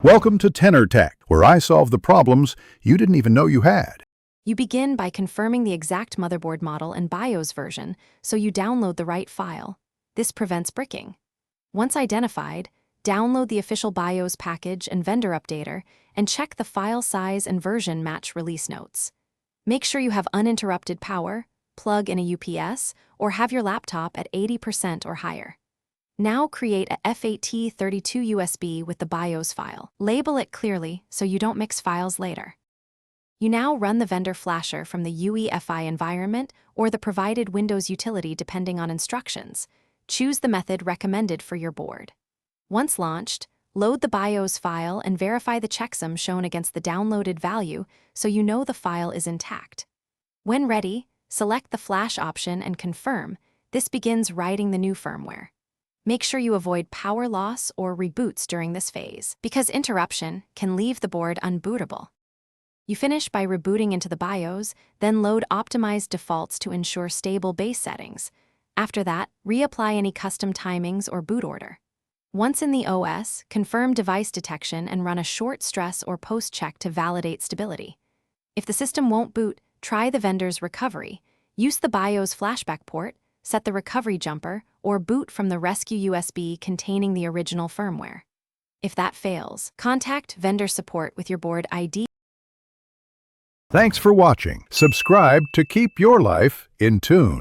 Welcome to Tenor Tech, where I solve the problems you didn't even know you had. You begin by confirming the exact motherboard model and BIOS version, so you download the right file. This prevents bricking. Once identified, download the official BIOS package and vendor updater, and check the file size and version match release notes. Make sure you have uninterrupted power, plug in a UPS, or have your laptop at 80% or higher. Now create a FAT32 USB with the BIOS file. Label it clearly so you don't mix files later. You now run the vendor flasher from the UEFI environment or the provided Windows utility depending on instructions. Choose the method recommended for your board. Once launched, load the BIOS file and verify the checksum shown against the downloaded value so you know the file is intact. When ready, select the flash option and confirm. This begins writing the new firmware. Make sure you avoid power loss or reboots during this phase, because interruption can leave the board unbootable. You finish by rebooting into the BIOS, then load optimized defaults to ensure stable base settings. After that, reapply any custom timings or boot order. Once in the OS, confirm device detection and run a short stress or post check to validate stability. If the system won't boot, try the vendor's recovery. Use the BIOS flashback port, set the recovery jumper, or boot from the rescue USB containing the original firmware. If that fails, contact vendor support with your board ID. Thanks for watching. Subscribe to keep your life in tune.